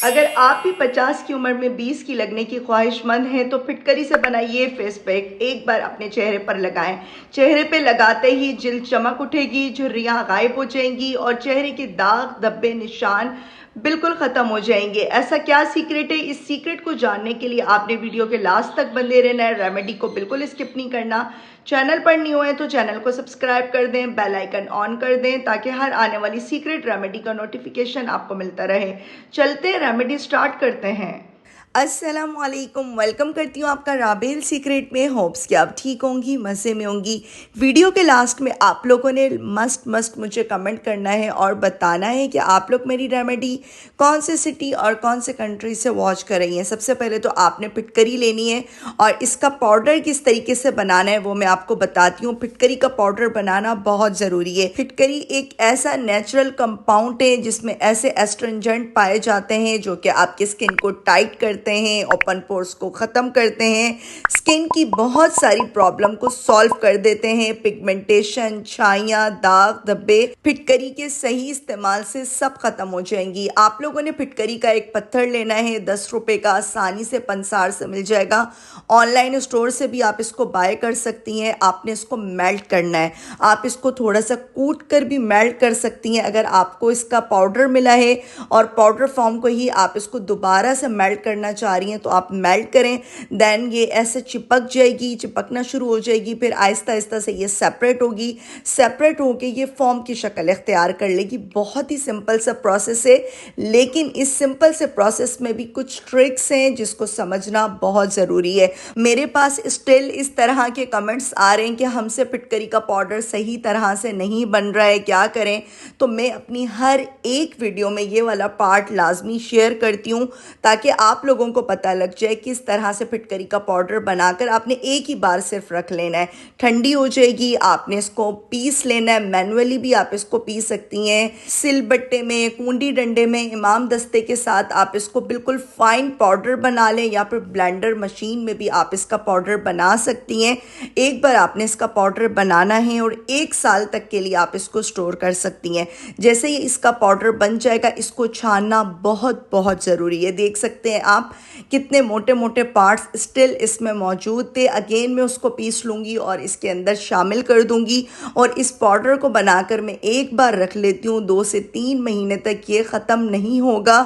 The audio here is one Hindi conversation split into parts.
अगर आप भी 50 की उम्र में 20 की लगने की ख्वाहिशमंद हैं तो फिटकरी से बनाइए फेस पैक। एक बार अपने चेहरे पर लगाएं। चेहरे पे लगाते ही जिल्द चमक उठेगी, झुर्रियाँ गायब हो जाएंगी और चेहरे के दाग धब्बे निशान बिल्कुल ख़त्म हो जाएंगे। ऐसा क्या सीक्रेट है? इस सीक्रेट को जानने के लिए आपने वीडियो के लास्ट तक बने रहना है। रेमेडी को बिल्कुल स्किप नहीं करना। चैनल पर न्यू है तो चैनल को सब्सक्राइब कर दें, बेल आइकन ऑन कर दें ताकि हर आने वाली सीक्रेट रेमेडी का नोटिफिकेशन आपको मिलता रहे। चलते रेमेडी स्टार्ट करते हैं। अस्सलामुअलैकुम, वेलकम करती हूँ आपका राबेल सीक्रेट में। होप्स कि आप ठीक होंगी, मज़े में होंगी। वीडियो के लास्ट में आप लोगों ने मस्ट मुझे कमेंट करना है और बताना है कि आप लोग मेरी रेमेडी कौन से सिटी और कौन से कंट्री से वॉच कर रही हैं। सबसे पहले तो आपने फिटकरी लेनी है और इसका पाउडर किस तरीके से बनाना है वो मैं आपको बताती हूँ। फिटकरी का पाउडर बनाना बहुत ज़रूरी है। फिटकरी एक ऐसा नेचुरल कंपाउंड है जिसमें ऐसे एस्ट्रिंजेंट पाए जाते हैं जो कि आपकी स्किन को टाइट करते हैं, ओपन पोर्स को ख़त्म करते हैं, स्किन की बहुत सारी प्रॉब्लम को सॉल्व कर देते हैं। पिगमेंटेशन, छाइयाँ, दाग धब्बे फिटकरी के सही इस्तेमाल से सब खत्म हो जाएंगी। आप लोगों ने फिटकरी का एक पत्थर लेना है, 10 रुपए का, आसानी से पंसार से मिल जाएगा। ऑनलाइन स्टोर से भी आप इसको बाय कर सकती हैं। आपने इसको मेल्ट करना है। आप इसको थोड़ा सा कूट कर भी मेल्ट कर सकती हैं। अगर आपको इसका पाउडर मिला है और पाउडर फॉर्म को ही आप इसको दोबारा से मेल्ट करना चाह रही हैं तो आप मेल्ट करें। देन ये ऐसे चिपक जाएगी, चिपकना शुरू हो जाएगी, फिर आहिस्ता आहिस्ता से ये सेपरेट होगी। सेपरेट होके ये फॉर्म की शक्ल इख्तियार कर लेगी। बहुत ही सिंपल सा प्रोसेस है, लेकिन इस सिंपल से प्रोसेस में भी कुछ ट्रिक्स हैं जिसको समझना बहुत ज़रूरी है। मेरे पास स्टिल इस तरह के कमेंट्स आ रहे हैं कि हमसे फिटकरी का पाउडर सही तरह से नहीं बन रहा है, क्या करें? तो मैं अपनी हर एक वीडियो में ये वाला पार्ट लाजमी शेयर करती हूँ ताकि आप लोगों को पता लग जाए किस तरह से फिटकरी का पाउडर बनाकर आपने एक ही बार सिर्फ रख लेना है। ठंडी हो जाएगी, आपने इसको पीस लेना है। मैनुअली भी आप इसको पीस सकती हैं, सिलबट्टे में, कूंडी डंडे में, इमाम दस्ते के साथ आप इसको बिल्कुल फाइन पाउडर बना लें, या फिर ब्लेंडर मशीन में भी आप इसका पाउडर बना सकती हैं। एक बार आपने इसका पाउडर बनाना है और 1 साल तक के लिए आप इसको स्टोर कर सकती हैं। जैसे ही इसका पाउडर बन जाएगा, इसको छानना बहुत ज़रूरी है। देख सकते हैं आप कितने मोटे मोटे पार्ट्स स्टिल इसमें मौजूद थे। अगेन मैं उसको पीस लूँगी और इसके अंदर शामिल कर दूँगी और इस पाउडर को बनाकर मैं एक बार रख लेती हूँ। 2 से 3 महीने तक ये ख़त्म नहीं होगा।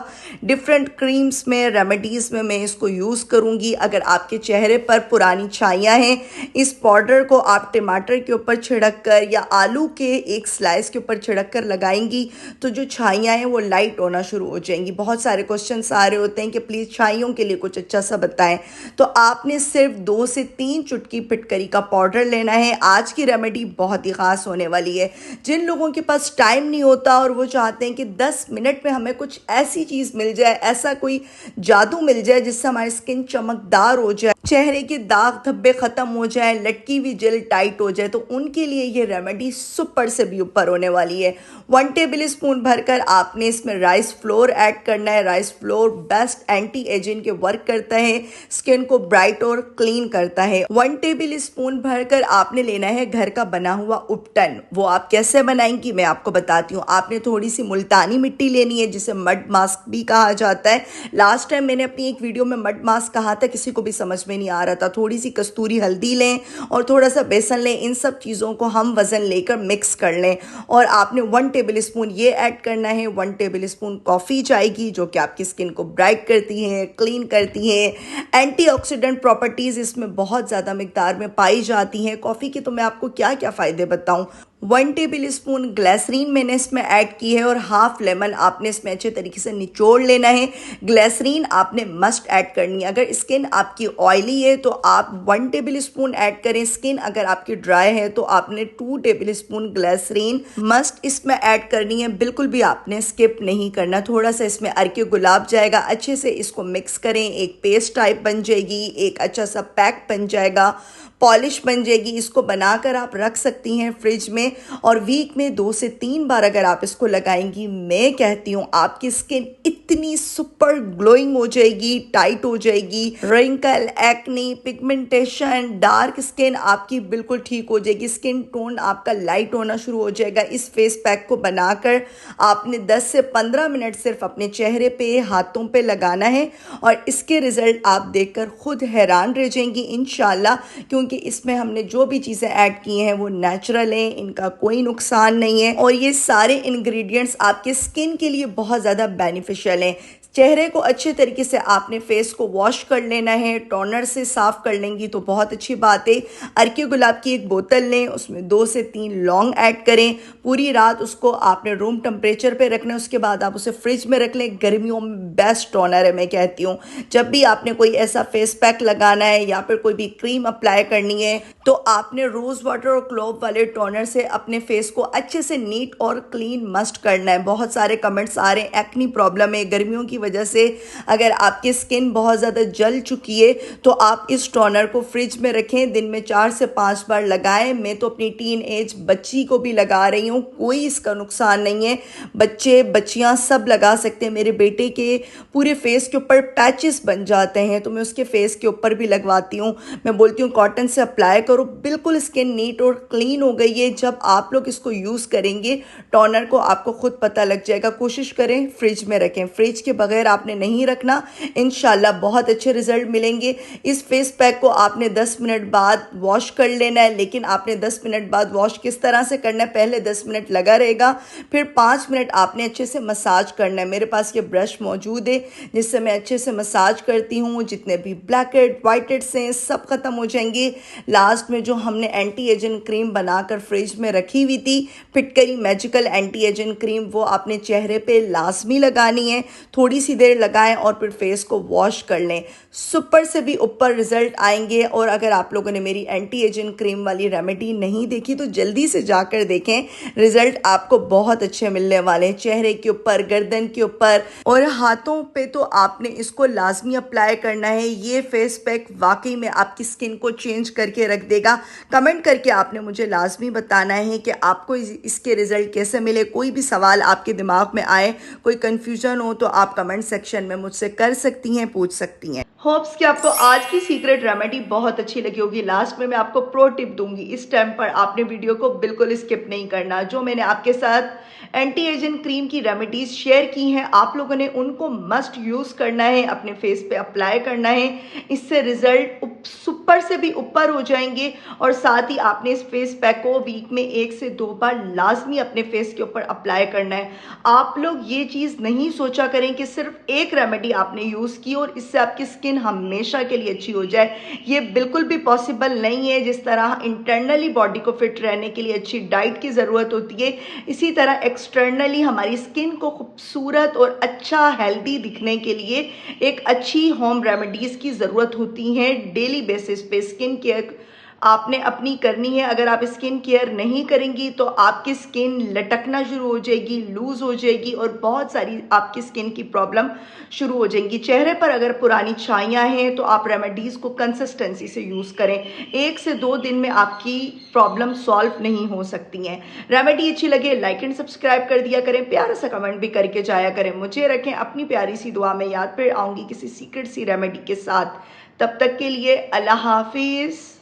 डिफरेंट क्रीम्स में, रेमेडीज़ में मैं इसको यूज़ करूँगी। अगर आपके चेहरे पर पुरानी छाइयाँ हैं, इस पाउडर को आप टमाटर के ऊपर छिड़क कर या आलू के एक स्लाइस के ऊपर छिड़क कर लगाएंगी तो जो छाइयाँ हैं वो लाइट होना शुरू हो जाएंगी। बहुत सारे क्वेश्चंस आ रहे होते हैं कि प्लीज़ छाइयों के लिए कुछ अच्छा सा बताएं। तो आपने सिर्फ 2 से 3 चुटकी फिटकरी का पाउडर लेना है। आज की रेमेडी बहुत ही ख़ास होने वाली है। जिन लोगों के पास टाइम नहीं होता और वो चाहते हैं कि 10 मिनट में हमें कुछ ऐसी चीज़ मिल जाए, ऐसा कोई जादू मिल जाए जिससे हमारी स्किन चमकदार हो जाए, चेहरे के दाग धब्बे ख़त्म हो जाए, लटकी हुई जेल टाइट हो जाए, तो उनके लिए ये रेमेडी सुपर से भी ऊपर होने वाली है। 1 टेबल स्पून भरकर आपने इसमें राइस फ्लोर ऐड करना है। Rice flour best anti ageing के वर्क करता है, स्किन को ब्राइट और क्लीन करता है। 1 टेबल स्पून भरकर आपने लेना है घर का बना हुआ उपटन। वो आप कैसे बनाएंगी मैं आपको बताती हूँ। आपने थोड़ी सी मुल्तानी मिट्टी लेनी है जिसे मड मास्क भी कहा जाता है। लास्ट टाइम मैंने अपनी एक वीडियो में मड मास्क कहा था, किसी को भी समझ में नहीं आ रहा था। थोड़ी सी कस्तूरी हल्दी लें और थोड़ा सा बेसन लें। इन सब चीज़ों को हम वज़न लेकर मिक्स कर लें और आपने 1 टेबल स्पून ये ऐड करना है। 1 टेबल स्पून कॉफ़ी जाएगी जो कि आपकी स्किन को ब्राइट करती है, क्लीन करती है। एंटीऑक्सीडेंट प्रॉपर्टीज़ इसमें बहुत ज़्यादा मिकदार में पाई जाती हैं। कॉफ़ी के तो मैं आपको क्या क्या फ़ायदे बताऊँ। 1 टेबल स्पून ग्लिसरीन मैंने इसमें ऐड की है और हाफ लेमन आपने इसमें अच्छे तरीके से निचोड़ लेना है। ग्लिसरीन आपने मस्ट ऐड करनी है। अगर स्किन आपकी ऑयली है तो आप 1 टेबल स्पून ऐड करें। स्किन अगर आपकी ड्राई है तो आपने 2 टेबल स्पून ग्लिसरीन मस्ट इसमें ऐड करनी है। बिल्कुल भी आपने स्किप नहीं करना। थोड़ा सा इसमें अर्के गुलाब जाएगा, अच्छे से इसको मिक्स करें। एक पेस्ट टाइप बन जाएगी, एक अच्छा सा पैक बन जाएगा, पॉलिश बन जाएगी। इसको बनाकर आप रख सकती हैं फ्रिज में करें और वीक में 2 से 3 बार अगर आप इसको लगाएंगी, मैं कहती हूँ आपकी स्किन इतनी सुपर ग्लोइंग हो जाएगी, टाइट हो जाएगी, wrinkle, acne, pigmentation, dark skin आपकी बिल्कुल ठीक हो जाएगी, स्किन टोन आपका लाइट होना शुरू हो जाएगा। इस फेस पैक को बनाकर आपने 10 से 15 मिनट सिर्फ अपने चेहरे पे, हाथों पे लगाना है और इसके रिजल्ट आप देखकर खुद हैरान रह जाएंगी इंशाल्लाह, क्योंकि इसमें हमने जो भी चीज़ें ऐड की हैं वो नेचुरल हैं, इनका कोई नुकसान नहीं है और ये सारे इंग्रेडिएंट्स आपके स्किन के लिए बहुत ज़्यादा बेनिफिशियल हैं। चेहरे को अच्छे तरीके से आपने फेस को वॉश कर लेना है, टोनर से साफ कर लेंगी तो बहुत अच्छी बात है। अर्के गुलाब की एक बोतल लें, उसमें 2 से 3 लौंग ऐड करें, पूरी रात उसको आपने रूम टेम्परेचर पे रखना है, उसके बाद आप उसे फ्रिज में रख लें। गर्मियों में बेस्ट टोनर है, मैं कहती हूँ। जब भी आपने कोई ऐसा फेस पैक लगाना है या फिर कोई भी क्रीम अप्लाई करनी है तो आपने रोज़ वाटर और क्लोव वाले टोनर से अपने फेस को अच्छे से नीट और क्लीन मस्ट करना है। बहुत सारे कमेंट्स आ रहे हैं एक्नी प्रॉब्लम है, गर्मियों की वजह से अगर आपकी स्किन बहुत ज़्यादा जल चुकी है तो आप इस टोनर को फ्रिज में रखें, दिन में 4 से 5 बार लगाएं। मैं तो अपनी टीन एज बच्ची को भी लगा रही हूँ, कोई इसका नुकसान नहीं है, बच्चे बच्चियाँ सब लगा सकते हैं। मेरे बेटे के पूरे फेस के ऊपर पैचेस बन जाते हैं तो मैं उसके फेस के ऊपर भी लगवाती हूँ। मैं बोलती हूँ कॉटन से अप्लाई करो, बिल्कुल स्किन नीट और क्लीन हो गई है। जब आप लोग इसको यूज़ करेंगे टोनर को, आपको खुद पता लग जाएगा। कोशिश करें फ्रिज में रखें, फ्रिज के बगैर आपने नहीं रखना, इंशाल्लाह बहुत अच्छे रिजल्ट मिलेंगे। इस फेस पैक को आपने 10 मिनट बाद वॉश कर लेना है, लेकिन आपने 10 मिनट बाद वॉश किस तरह से करना है, पहले 10 मिनट लगा रहेगा, फिर 5 मिनट आपने अच्छे से मसाज करना है। मेरे पास ये ब्रश मौजूद है जिससे मैं अच्छे से मसाज करती हूँ, जितने भी ब्लैक हेड, वाइट हेड्स हैं सब खत्म हो जाएंगे। लास्ट में जो हमने एंटी एजिंग क्रीम बनाकर फ्रिज में रखी हुई थी, फिटकरी मैजिकल एंटी एजिंग क्रीम, वो आपने चेहरे पे लाजमी लगानी है। थोड़ी सी देर लगाएं और फिर फेस को वॉश कर लें, सुपर से भी ऊपर रिजल्ट आएंगे। और अगर आप लोगों ने मेरी एंटी एजिंग क्रीम वाली रेमेडी नहीं देखी तो जल्दी से जाकर देखें, रिजल्ट आपको बहुत अच्छे मिलने वाले हैं। चेहरे के ऊपर, गर्दन के ऊपर और हाथों पे तो आपने इसको लाजमी अप्लाई करना है। ये फेस पैक वाकई में आपकी स्किन को चेंज करके रख देगा। कमेंट करके आपने मुझे लाजमी बताना है कि आपको इसके रिजल्ट कैसे मिले। कोई भी सवाल आपके दिमाग में आए, कोई कंफ्यूजन हो तो आप कमेंट सेक्शन में मुझसे कर सकती हैं, पूछ सकती हैं। होप्स कि आपको आज की सीक्रेट रेमेडी बहुत अच्छी लगी होगी। लास्ट में मैं आपको प्रो टिप दूंगी, इस टाइम पर आपने वीडियो को बिल्कुल स्किप नहीं करना। जो मैंने आपके साथ एंटी एजिंग क्रीम की रेमेडीज शेयर की हैं, आप लोगों ने उनको मस्ट यूज करना है, अपने फेस पे अप्लाई करना है। इससे रिजल्ट सुपर से भी ऊपर हो जाएंगे। और साथ ही आपने इस फेस पैक को वीक में 1 से 2 बार लाजमी अपने फेस के ऊपर अप्लाई करना है। आप लोग ये चीज नहीं सोचा करें कि सिर्फ एक रेमेडी आपने यूज की और इससे आपकी स्किन हमेशा के लिए अच्छी हो जाए। ये बिल्कुल भी पॉसिबल नहीं है। जिस तरह इंटरनली बॉडी को फिट रहने के लिए अच्छी डाइट की ज़रूरत होती है, इसी तरह एक्सटर्नली हमारी स्किन को खूबसूरत और अच्छा हेल्दी दिखने के लिए एक अच्छी होम रेमेडीज़ की ज़रूरत होती है। डेली बेसिस पे स्किन केयर आपने अपनी करनी है। अगर आप स्किन केयर नहीं करेंगी तो आपकी स्किन लटकना शुरू हो जाएगी, लूज हो जाएगी और बहुत सारी आपकी स्किन की प्रॉब्लम शुरू हो जाएंगी। चेहरे पर अगर पुरानी छाइयाँ हैं तो आप रेमेडीज़ को कंसिस्टेंसी से यूज़ करें। 1 से 2 दिन में आपकी प्रॉब्लम सॉल्व नहीं हो सकती हैं। रेमेडी अच्छी लगे लाइक एंड सब्सक्राइब कर दिया करें, प्यारा सा कमेंट भी करके जाया करें। मुझे रखें अपनी प्यारी सी दुआ में याद। फिर आऊँगी किसी सीक्रेट सी रेमेडी के साथ। तब तक के लिए अल्लाह हाफिज़।